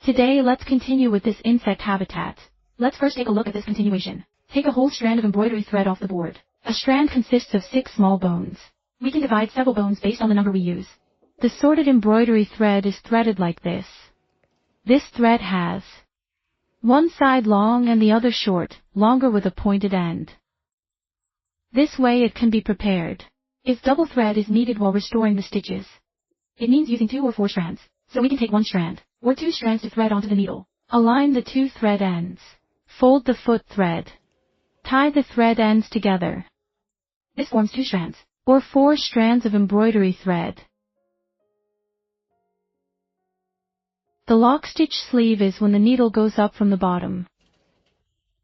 Today let's continue with this insect habitat. Let's first take a look at this continuation. Take a whole strand of embroidery thread off the board. A strand consists of 6 small bones. We can divide several bones based on the number we use. The sorted embroidery thread is threaded like this. This thread has one side long and the other short, longer with a pointed end. This way it can be prepared. If double thread is needed while restoring the stitches, it means using 2 or 4 strands, so we can take 1 strand, or 2 strands to thread onto the needle. Align the 2 thread ends. Fold the foot thread. Tie the thread ends together. This forms 2 strands, or 4 strands of embroidery thread. The lock stitch sleeve is when the needle goes up from the bottom,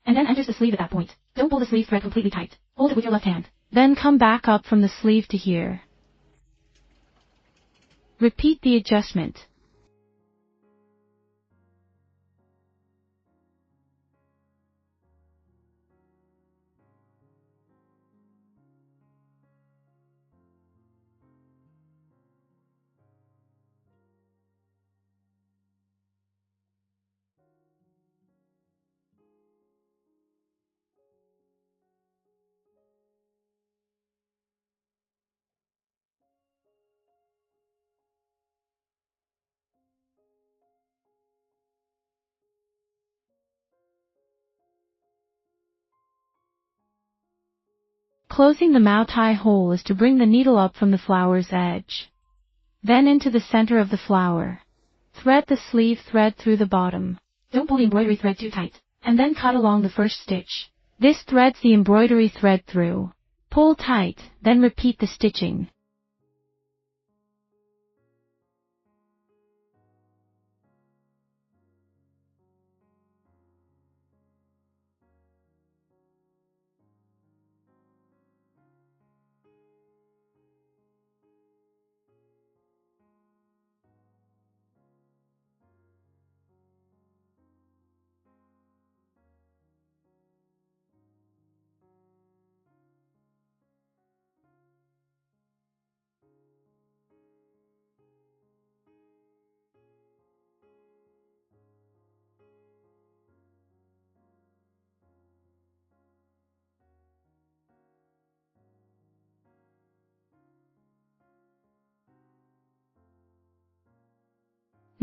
and then enters the sleeve at that point. Don't pull the sleeve thread completely tight. Hold it with your left hand. Then come back up from the sleeve to here. Repeat the adjustment. Closing the mouth tie hole is to bring the needle up from the flower's edge, then into the center of the flower. Thread the sleeve thread through the bottom. Don't pull the embroidery thread too tight, and then cut along the first stitch. This threads the embroidery thread through. Pull tight, then repeat the stitching.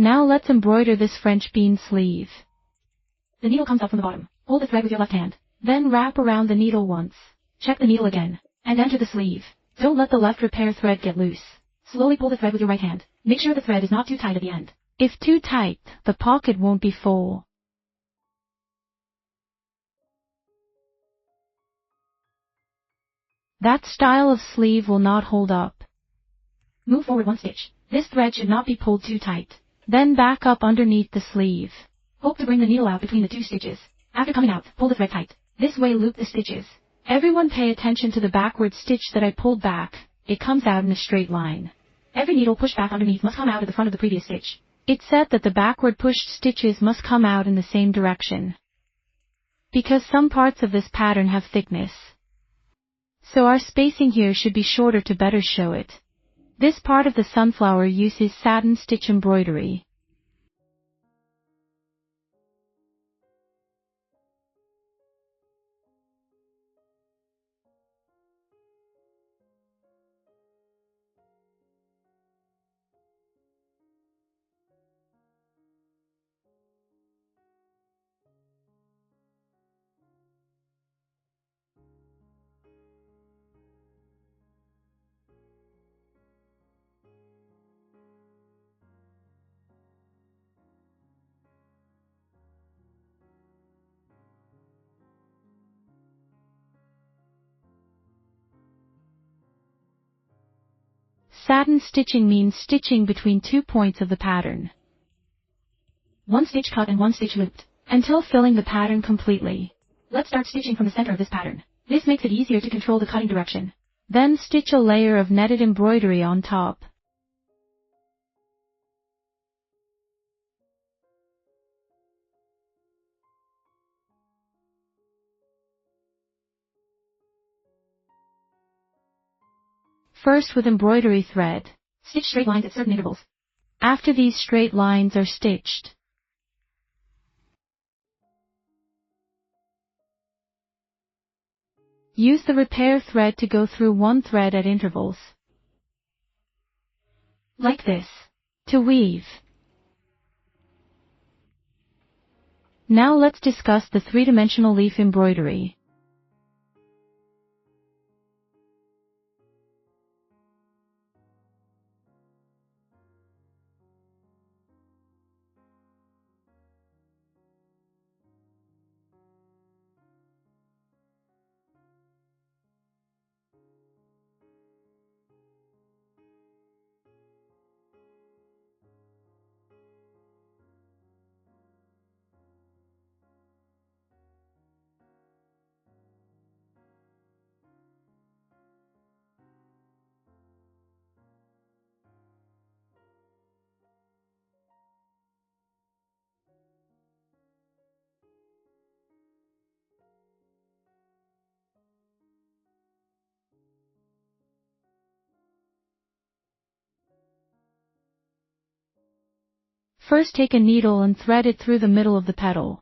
Now let's embroider this French bean sleeve. The needle comes up from the bottom. Hold the thread with your left hand. Then wrap around the needle once. Check the needle again, and enter the sleeve. Don't let the left repair thread get loose. Slowly pull the thread with your right hand. Make sure the thread is not too tight at the end. If too tight, the pocket won't be full. That style of sleeve will not hold up. Move forward 1 stitch. This thread should not be pulled too tight. Then back up underneath the sleeve. Hope to bring the needle out between the 2 stitches. After coming out, pull the thread tight. This way loop the stitches. Everyone pay attention to the backward stitch that I pulled back. It comes out in a straight line. Every needle pushed back underneath must come out at the front of the previous stitch. It's said that the backward pushed stitches must come out in the same direction, because some parts of this pattern have thickness. So our spacing here should be shorter to better show it. This part of the sunflower uses satin stitch embroidery. Satin stitching means stitching between 2 points of the pattern. 1 stitch cut and 1 stitch looped, until filling the pattern completely. Let's start stitching from the center of this pattern. This makes it easier to control the cutting direction. Then stitch a layer of netted embroidery on top. First with embroidery thread. Stitch straight lines at certain intervals. After these straight lines are stitched, Use the repair thread to go through one thread at intervals. Like this. To weave. Now let's discuss the three-dimensional leaf embroidery. First take a needle and thread it through the middle of the petal.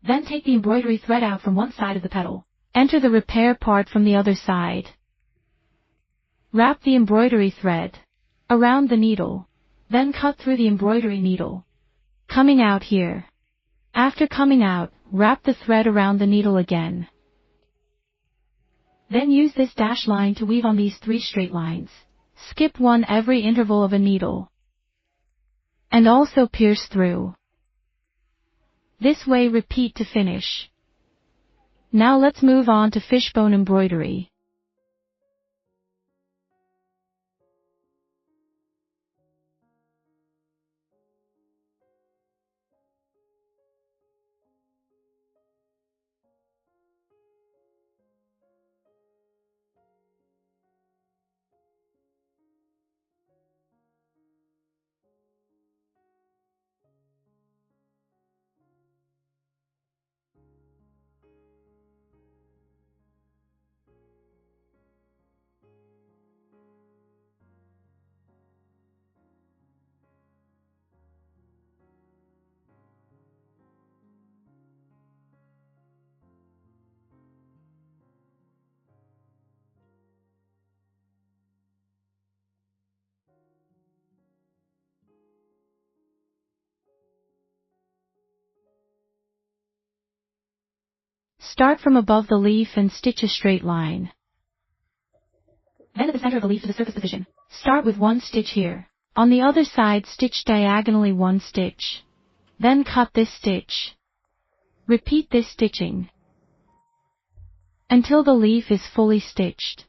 Then take the embroidery thread out from one side of the petal. Enter the repair part from the other side. Wrap the embroidery thread around the needle. Then cut through the embroidery needle, coming out here. After coming out, wrap the thread around the needle again. Then use this dash line to weave on these 3 straight lines. Skip one every interval of a needle. And also pierce through. This way repeat to finish. Now let's move on to fishbone embroidery. Start from above the leaf and stitch a straight line. Then at the center of the leaf to the surface position. Start with 1 stitch here. On the other side stitch diagonally 1 stitch. Then cut this stitch. Repeat this stitching until the leaf is fully stitched.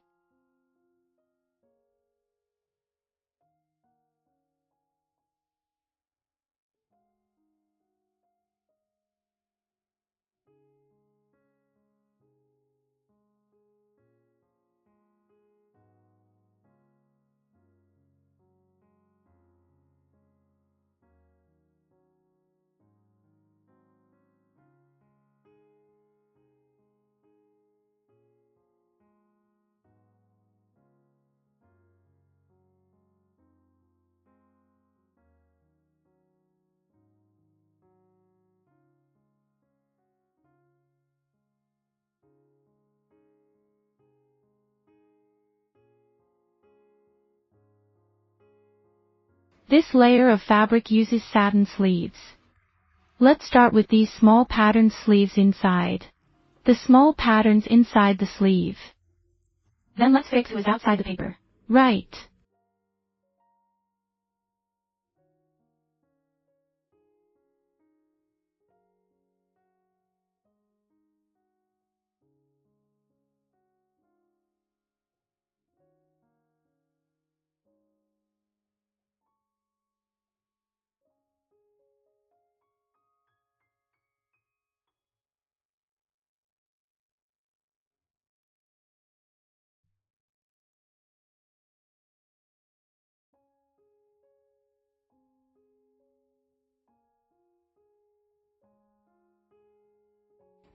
This layer of fabric uses satin sleeves. Let's start with these small patterned sleeves inside. The small patterns inside the sleeve. Then let's fix what's outside the paper. Right.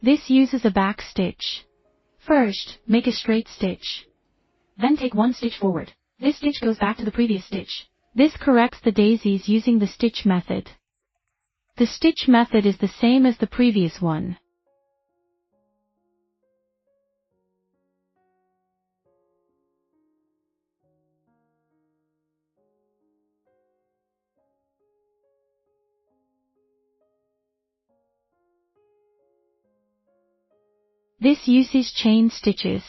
This uses a back stitch. First, make a straight stitch. Then take 1 stitch forward. This stitch goes back to the previous stitch. This corrects the daisies using the stitch method. The stitch method is the same as the previous one. This uses chain stitches.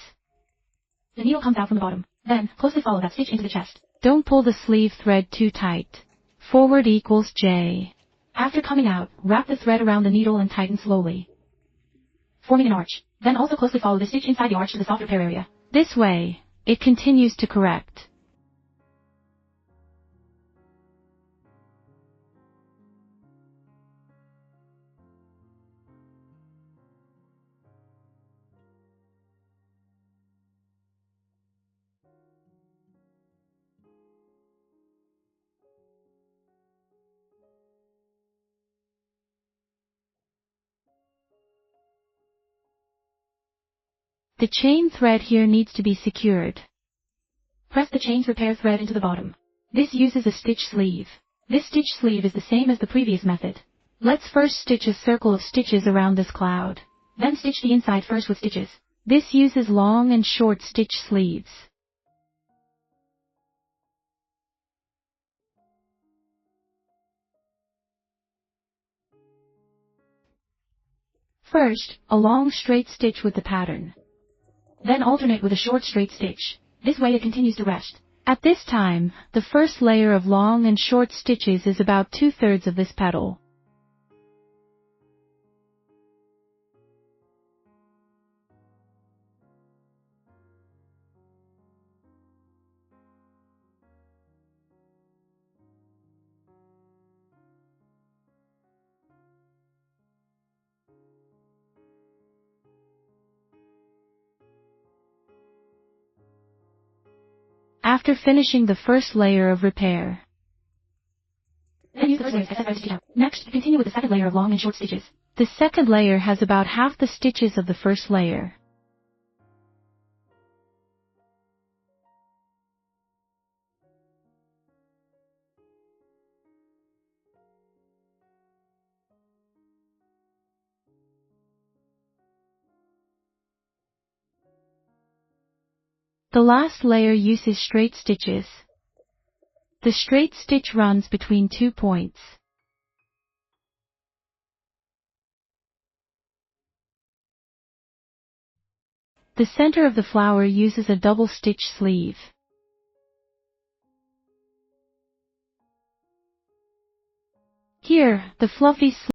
The needle comes out from the bottom. Then, closely follow that stitch into the chest. Don't pull the sleeve thread too tight. Forward equals J. After coming out, wrap the thread around the needle and tighten slowly, forming an arch. Then also closely follow the stitch inside the arch to the soft repair area. This way, it continues to correct. The chain thread here needs to be secured. Press the chain's repair thread into the bottom. This uses a stitch sleeve. This stitch sleeve is the same as the previous method. Let's first stitch a circle of stitches around this cloud. Then stitch the inside first with stitches. This uses long and short stitch sleeves. First, a long straight stitch with the pattern. Then alternate with a short straight stitch. This way it continues to rest. At this time, the first layer of long and short stitches is about 2/3 of this petal. After finishing the first layer of repair, then use the first layer as stitch out. Next, continue with the second layer of long and short stitches. The second layer has about half the stitches of the first layer. The last layer uses straight stitches. The straight stitch runs between 2 points. The center of the flower uses a double stitch sleeve. Here, the fluffy sleeve